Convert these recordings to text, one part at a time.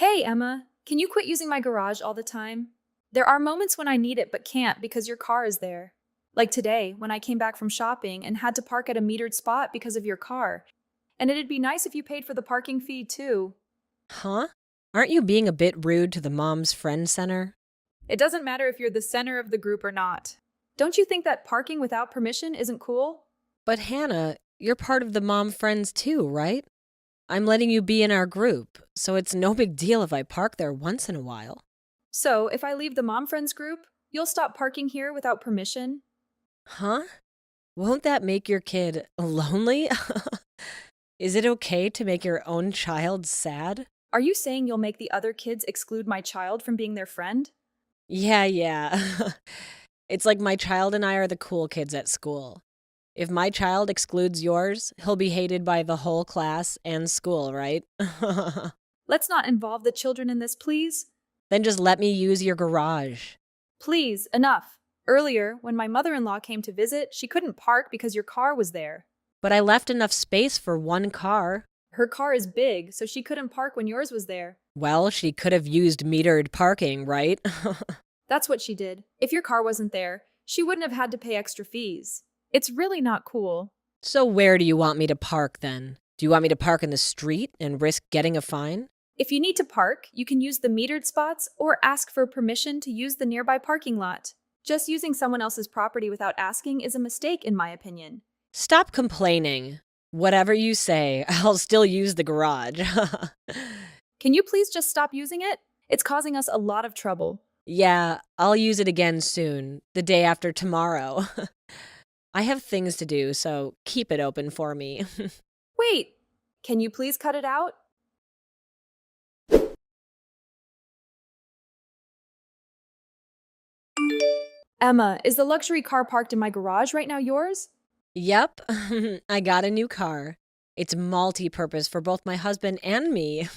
Hey, Emma, can you quit using my garage all the time? There are moments when I need it but can't because your car is there. Like today, when I came back from shopping and had to park at a metered spot because of your car. And it'd be nice if you paid for the parking fee too. Huh? Aren't you being a bit rude to the mom's friend center? It doesn't matter if you're the center of the group or not. Don't you think that parking without permission isn't cool? But Hannah, you're part of the mom friends too, right? I'm letting you be in our group, so it's no big deal if I park there once in a while. So, if I leave the mom friends group, you'll stop parking here without permission? Huh? Won't that make your kid lonely? Is it okay to make your own child sad? Are you saying you'll make the other kids exclude my child from being their friend? Yeah. It's like my child and I are the cool kids at school. If my child excludes yours, he'll be hated by the whole class and school, right? Let's not involve the children in this, please. Then just let me use your garage. Please, enough. Earlier, when my mother in law came to visit, she couldn't park because your car was there. But I left enough space for one car. Her car is big, so she couldn't park when yours was there. Well, she could have used metered parking, right? That's what she did. If your car wasn't there, she wouldn't have had to pay extra fees. It's really not cool. So where do you want me to park then? Do you want me to park in the street and risk getting a fine? If you need to park, you can use the metered spots or ask for permission to use the nearby parking lot. Just using someone else's property without asking is a mistake, in my opinion. Stop complaining. Whatever you say, I'll still use the garage. Can you please just stop using it? It's causing us a lot of trouble. Yeah, I'll use it again soon, the day after tomorrow. I have things to do, so keep it open for me. Wait, can you please cut it out? Emma, is the luxury car parked in my garage right now yours? Yep, I got a new car. It's multi-purpose for both my husband and me.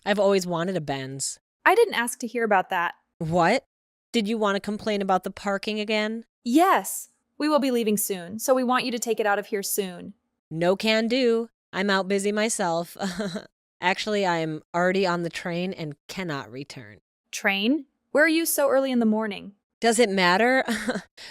I've always wanted a Benz. I didn't ask to hear about that. What? Did you want to complain about the parking again? Yes, we will be leaving soon, so we want you to take it out of here soon. No can do. I'm out busy myself. Actually, I'm already on the train and cannot return. Train? Where are you so early in the morning? Does it matter?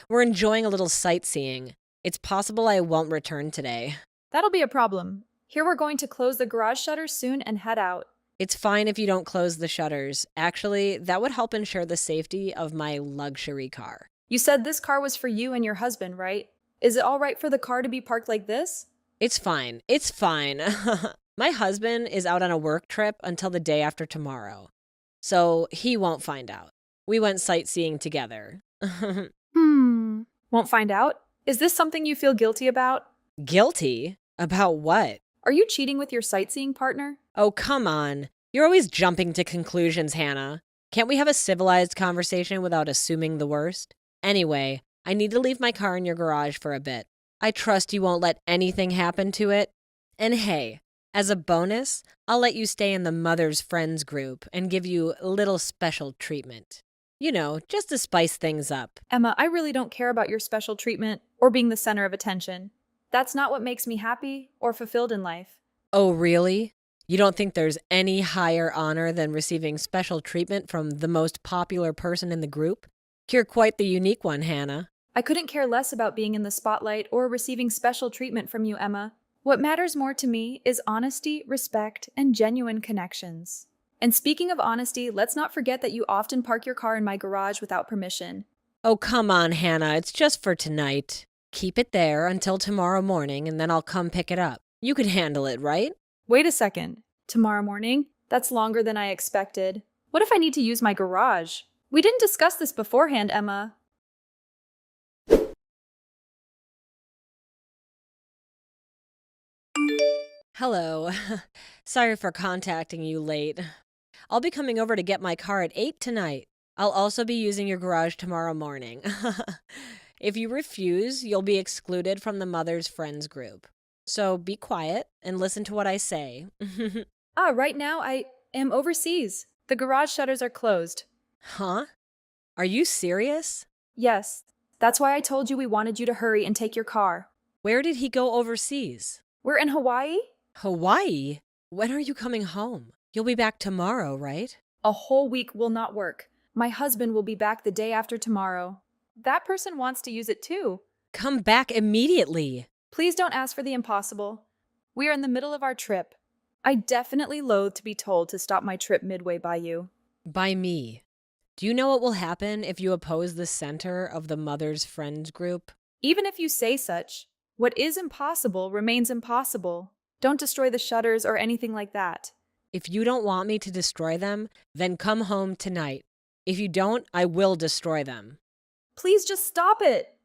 We're enjoying a little sightseeing. It's possible I won't return today. That'll be a problem. Here we're going to close the garage shutters soon and head out. It's fine if you don't close the shutters. Actually, that would help ensure the safety of my luxury car. You said this car was for you and your husband, right? Is it all right for the car to be parked like this? It's fine. It's fine. My husband is out on a work trip until the day after tomorrow, so he won't find out. We went sightseeing together. Won't find out? Is this something you feel guilty about? Guilty? About what? Are you cheating with your sightseeing partner? Oh, come on. You're always jumping to conclusions, Hannah. Can't we have a civilized conversation without assuming the worst? Anyway, I need to leave my car in your garage for a bit. I trust you won't let anything happen to it. And hey, as a bonus, I'll let you stay in the Mother's Friends group and give you a little special treatment. You know, just to spice things up. Emma, I really don't care about your special treatment or being the center of attention. That's not what makes me happy or fulfilled in life. Oh, really? You don't think there's any higher honor than receiving special treatment from the most popular person in the group? You're quite the unique one, Hannah. I couldn't care less about being in the spotlight or receiving special treatment from you, Emma. What matters more to me is honesty, respect, and genuine connections. And speaking of honesty, let's not forget that you often park your car in my garage without permission. Oh, come on, Hannah. It's just for tonight. Keep it there until tomorrow morning, and then I'll come pick it up. You could handle it, right? Wait a second. Tomorrow morning? That's longer than I expected. What if I need to use my garage? We didn't discuss this beforehand, Emma. Hello. Sorry for contacting you late. I'll be coming over to get my car at 8 tonight. I'll also be using your garage tomorrow morning. If you refuse, you'll be excluded from the Mother's Friends group. So be quiet and listen to what I say. Right now I am overseas. The garage shutters are closed. Huh? Are you serious? Yes, that's why I told you we wanted you to hurry and take your car. Where did he go overseas? We're in Hawaii? Hawaii? When are you coming home? You'll be back tomorrow, right? A whole week will not work. My husband will be back the day after tomorrow. That person wants to use it too. Come back immediately. Please don't ask for the impossible. We are in the middle of our trip. I definitely loathe to be told to stop my trip midway by you. By me. Do you know what will happen if you oppose the center of the mother's friends group? Even if you say such, what is impossible remains impossible. Don't destroy the shutters or anything like that. If you don't want me to destroy them, then come home tonight. If you don't, I will destroy them. Please just stop it.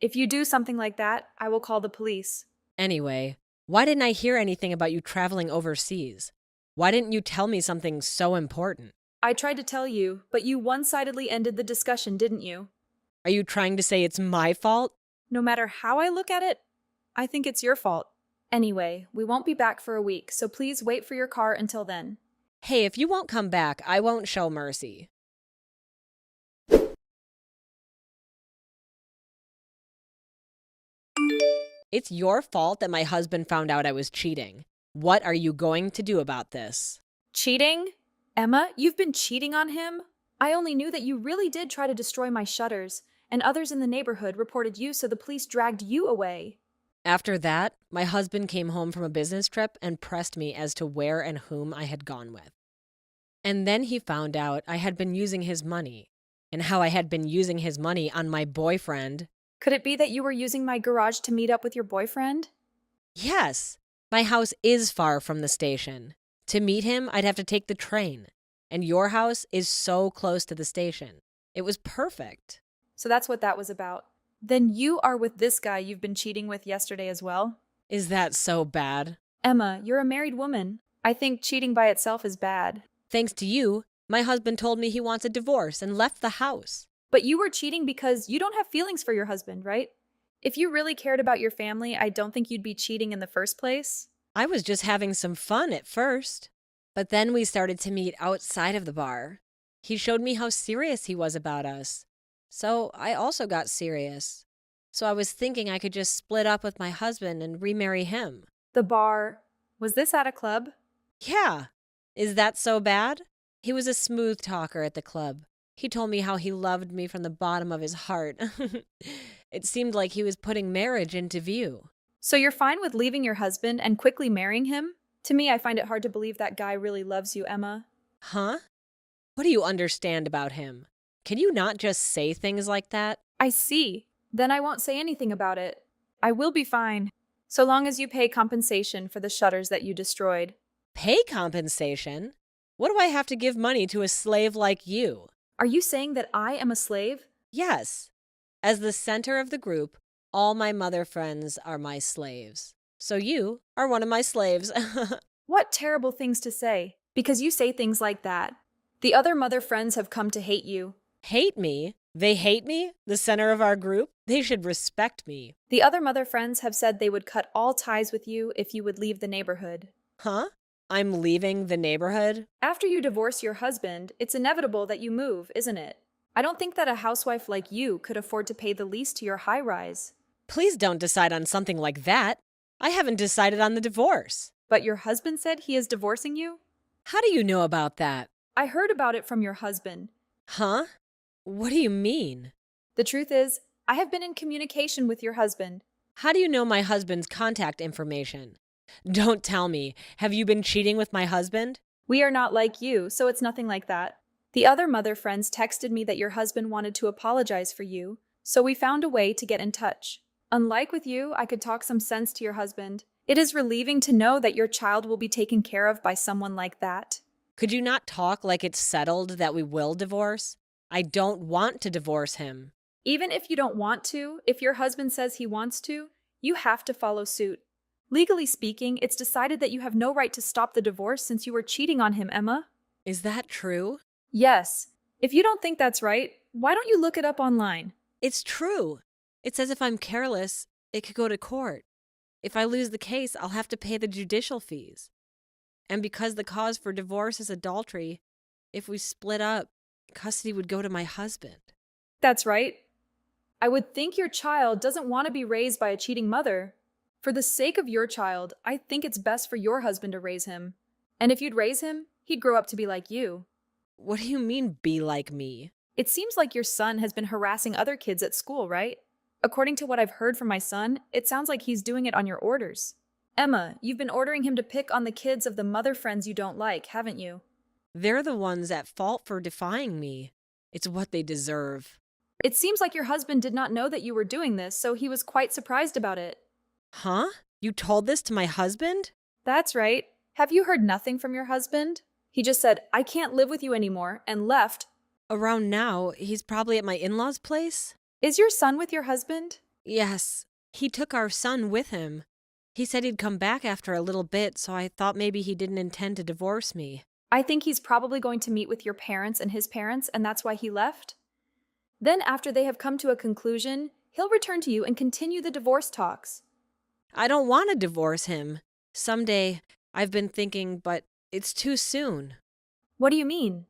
If you do something like that, I will call the police. Anyway, why didn't I hear anything about you traveling overseas? Why didn't you tell me something so important? I tried to tell you, but you one-sidedly ended the discussion, didn't you? Are you trying to say it's my fault? No matter how I look at it, I think it's your fault. Anyway, we won't be back for a week, so please wait for your car until then. Hey, if you won't come back, I won't show mercy. It's your fault that my husband found out I was cheating. What are you going to do about this? Cheating? Emma, you've been cheating on him? I only knew that you really did try to destroy my shutters, and others in the neighborhood reported you, so the police dragged you away. After that, my husband came home from a business trip and pressed me as to where and whom I had gone with. And then he found out I had been using his money, and how I had been using his money on my boyfriend. Could it be that you were using my garage to meet up with your boyfriend? Yes, my house is far from the station. To meet him, I'd have to take the train, and your house is so close to the station. It was perfect. So that's what that was about. Then you are with this guy you've been cheating with yesterday as well? Is that so bad? Emma, you're a married woman. I think cheating by itself is bad. Thanks to you, my husband told me he wants a divorce and left the house. But you were cheating because you don't have feelings for your husband, right? If you really cared about your family, I don't think you'd be cheating in the first place. I was just having some fun at first. But then we started to meet outside of the bar. He showed me how serious he was about us. So I also got serious. So I was thinking I could just split up with my husband and remarry him. The bar. Was this at a club? Yeah. Is that so bad? He was a smooth talker at the club. He told me how he loved me from the bottom of his heart. It seemed like he was putting marriage into view. So you're fine with leaving your husband and quickly marrying him? To me, I find it hard to believe that guy really loves you, Emma. Huh? What do you understand about him? Can you not just say things like that? I see. Then I won't say anything about it. I will be fine, so long as you pay compensation for the shutters that you destroyed. Pay compensation? What do I have to give money to a slave like you? Are you saying that I am a slave? Yes. As the center of the group, all my mother friends are my slaves. So you are one of my slaves. What terrible things to say, because you say things like that. The other mother friends have come to hate you. Hate me? They hate me? The center of our group? They should respect me. The other mother friends have said they would cut all ties with you if you would leave the neighborhood. Huh? I'm leaving the neighborhood? After you divorce your husband, it's inevitable that you move, isn't it? I don't think that a housewife like you could afford to pay the lease to your high-rise. Please don't decide on something like that. I haven't decided on the divorce. But your husband said he is divorcing you? How do you know about that? I heard about it from your husband. Huh? What do you mean? The truth is, I have been in communication with your husband. How do you know my husband's contact information? Don't tell me. Have you been cheating with my husband? We are not like you, so it's nothing like that. The other mother friends texted me that your husband wanted to apologize for you, so we found a way to get in touch. Unlike with you, I could talk some sense to your husband. It is relieving to know that your child will be taken care of by someone like that. Could you not talk like it's settled that we will divorce? I don't want to divorce him. Even if you don't want to, if your husband says he wants to, you have to follow suit. Legally speaking, it's decided that you have no right to stop the divorce since you were cheating on him, Emma. Is that true? Yes. If you don't think that's right, why don't you look it up online? It's true. It says if I'm careless, it could go to court. If I lose the case, I'll have to pay the judicial fees. And because the cause for divorce is adultery, if we split up, custody would go to my husband. That's right. I would think your child doesn't want to be raised by a cheating mother. For the sake of your child, I think it's best for your husband to raise him. And if you'd raise him, He'd grow up to be like you. What do you mean, be like me? It seems like your son has been harassing other kids at school, right? According to what I've heard from my son, it sounds like he's doing it on your orders. Emma, you've been ordering him to pick on the kids of the mother friends you don't like, haven't you? They're the ones at fault for defying me. It's what they deserve. It seems like your husband did not know that you were doing this, so he was quite surprised about it. Huh? You told this to my husband? That's right. Have you heard nothing from your husband? He just said, I can't live with you anymore, and left. Around now, he's probably at my in-laws' place? Is your son with your husband? Yes. He took our son with him. He said he'd come back after a little bit, so I thought maybe he didn't intend to divorce me. I think he's probably going to meet with your parents and his parents, and that's why he left. Then, after they have come to a conclusion, he'll return to you and continue the divorce talks. I don't want to divorce him. Someday, I've been thinking, but it's too soon. What do you mean?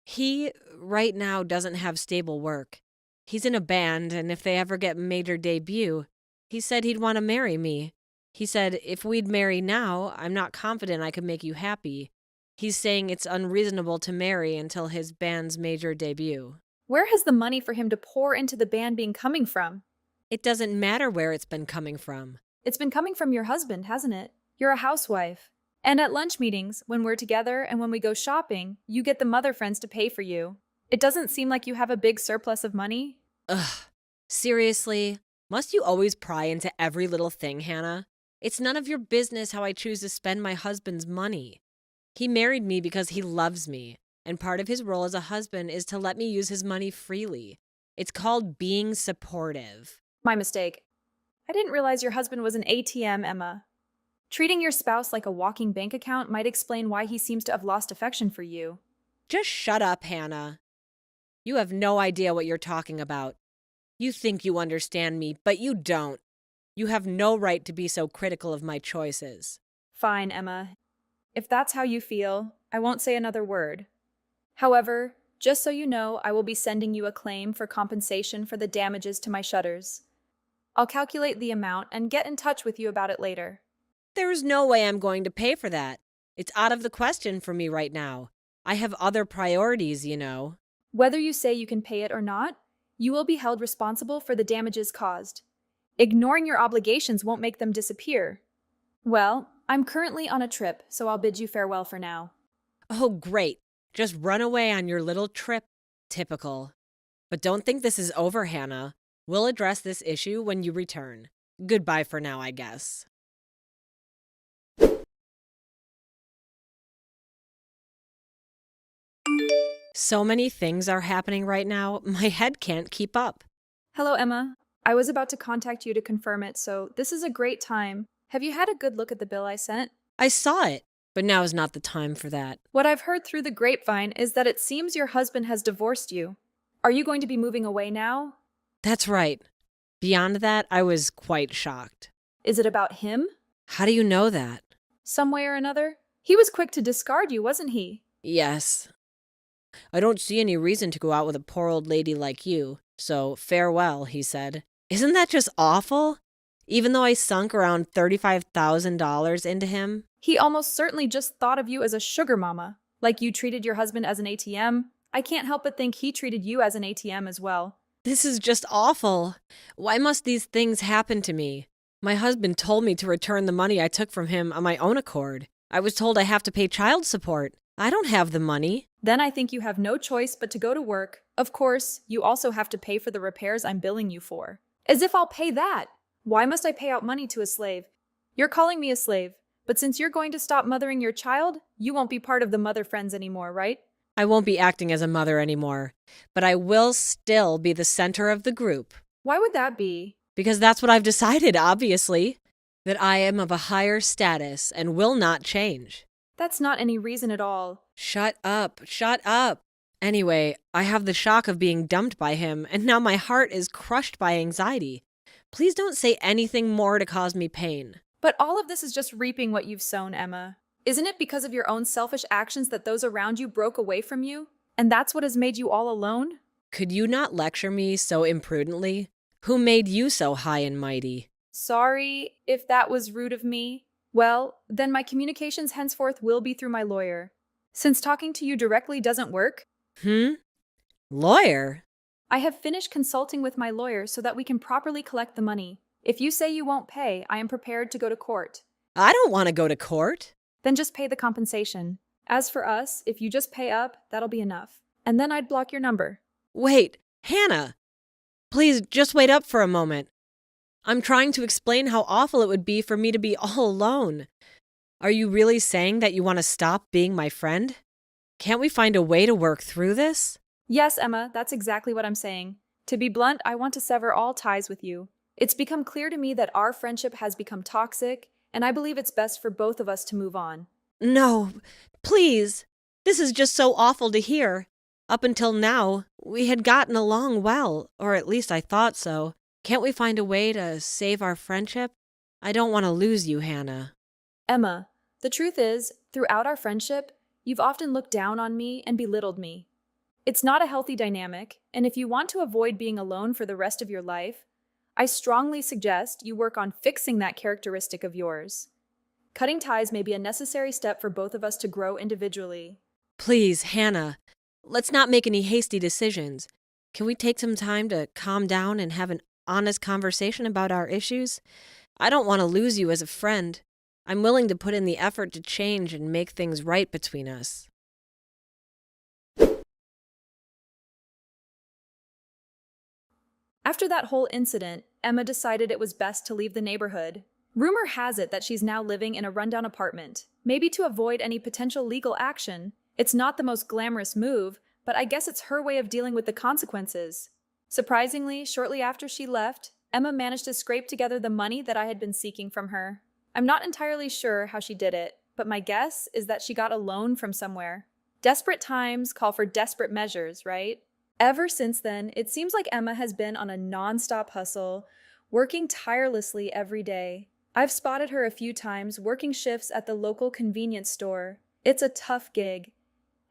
He, right now, doesn't have stable work. He's in a band, and if they ever get major debut, he said he'd want to marry me. He said, if we'd marry now, I'm not confident I could make you happy. He's saying it's unreasonable to marry until his band's major debut. Where has the money for him to pour into the band been coming from? It doesn't matter where it's been coming from. It's been coming from your husband, hasn't it? You're a housewife. And at lunch meetings, when we're together and when we go shopping, you get the mother friends to pay for you. It doesn't seem like you have a big surplus of money. Ugh. Seriously? Must you always pry into every little thing, Hannah? It's none of your business how I choose to spend my husband's money. He married me because he loves me, and part of his role as a husband is to let me use his money freely. It's called being supportive. My mistake. I didn't realize your husband was an ATM, Emma. Treating your spouse like a walking bank account might explain why he seems to have lost affection for you. Just shut up, Hannah. You have no idea what you're talking about. You think you understand me, but you don't. You have no right to be so critical of my choices. Fine, Emma. If that's how you feel, I won't say another word. However, just so you know, I will be sending you a claim for compensation for the damages to my shutters. I'll calculate the amount and get in touch with you about it later. There's no way I'm going to pay for that. It's out of the question for me right now. I have other priorities, you know. Whether you say you can pay it or not, you will be held responsible for the damages caused. Ignoring your obligations won't make them disappear. Well, I'm currently on a trip, so I'll bid you farewell for now. Oh, great. Just run away on your little trip. Typical. But don't think this is over, Hannah. We'll address this issue when you return. Goodbye for now, I guess. So many things are happening right now, my head can't keep up. Hello, Emma. I was about to contact you to confirm it, so this is a great time. Have you had a good look at the bill I sent? I saw it, but now is not the time for that. What I've heard through the grapevine is that it seems your husband has divorced you. Are you going to be moving away now? That's right. Beyond that, I was quite shocked. Is it about him? How do you know that? Some way or another? He was quick to discard you, wasn't he? Yes. I don't see any reason to go out with a poor old lady like you, so farewell, he said. Isn't that just awful? Even though I sunk around $35,000 into him? He almost certainly just thought of you as a sugar mama. Like you treated your husband as an ATM. I can't help but think he treated you as an ATM as well. This is just awful. Why must these things happen to me? My husband told me to return the money I took from him on my own accord. I was told I have to pay child support. I don't have the money. Then I think you have no choice but to go to work. Of course, you also have to pay for the repairs I'm billing you for. As if I'll pay that! Why must I pay out money to a slave? You're calling me a slave, but since you're going to stop mothering your child, you won't be part of the mother friends anymore, right? I won't be acting as a mother anymore, but I will still be the center of the group. Why would that be? Because that's what I've decided, obviously. That I am of a higher status and will not change. That's not any reason at all. Shut up, shut up. Anyway, I have the shock of being dumped by him, and now my heart is crushed by anxiety. Please don't say anything more to cause me pain. But all of this is just reaping what you've sown, Emma. Isn't it because of your own selfish actions that those around you broke away from you? And that's what has made you all alone? Could you not lecture me so imprudently? Who made you so high and mighty? Sorry if that was rude of me. Well, then my communications henceforth will be through my lawyer. Since talking to you directly doesn't work, Hmm? Lawyer? I have finished consulting with my lawyer so that we can properly collect the money. If you say you won't pay, I am prepared to go to court. I don't want to go to court. Then just pay the compensation. As for us, if you just pay up, that'll be enough. And then I'd block your number. Wait, Hannah. Please just wait up for a moment. I'm trying to explain how awful it would be for me to be all alone. Are you really saying that you want to stop being my friend? Can't we find a way to work through this? Yes, Emma, that's exactly what I'm saying. To be blunt, I want to sever all ties with you. It's become clear to me that our friendship has become toxic, and I believe it's best for both of us to move on. No, please. This is just so awful to hear. Up until now, we had gotten along well, or at least I thought so. Can't we find a way to save our friendship? I don't want to lose you, Hannah. Emma, the truth is, throughout our friendship, you've often looked down on me and belittled me. It's not a healthy dynamic, and if you want to avoid being alone for the rest of your life, I strongly suggest you work on fixing that characteristic of yours. Cutting ties may be a necessary step for both of us to grow individually. Please, Hannah, let's not make any hasty decisions. Can we take some time to calm down and have an honest conversation about our issues? I don't want to lose you as a friend. I'm willing to put in the effort to change and make things right between us. After that whole incident, Emma decided it was best to leave the neighborhood. Rumor has it that she's now living in a rundown apartment, maybe to avoid any potential legal action. It's not the most glamorous move, but I guess it's her way of dealing with the consequences. Surprisingly, shortly after she left, Emma managed to scrape together the money that I had been seeking from her. I'm not entirely sure how she did it, but my guess is that she got a loan from somewhere. Desperate times call for desperate measures, right? Ever since then, it seems like Emma has been on a non-stop hustle, working tirelessly every day. I've spotted her a few times working shifts at the local convenience store. It's a tough gig,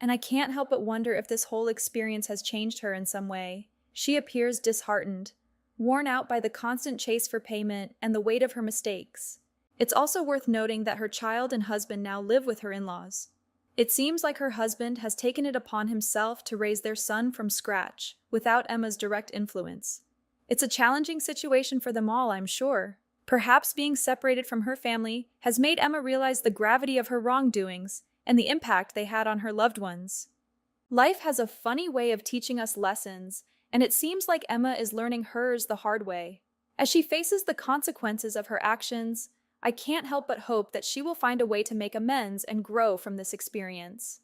and I can't help but wonder if this whole experience has changed her in some way. She appears disheartened, worn out by the constant chase for payment and the weight of her mistakes. It's also worth noting that her child and husband now live with her in-laws. It seems like her husband has taken it upon himself to raise their son from scratch, without Emma's direct influence. It's a challenging situation for them all, I'm sure. Perhaps being separated from her family has made Emma realize the gravity of her wrongdoings and the impact they had on her loved ones. Life has a funny way of teaching us lessons, and it seems like Emma is learning hers the hard way. As she faces the consequences of her actions, I can't help but hope that she will find a way to make amends and grow from this experience.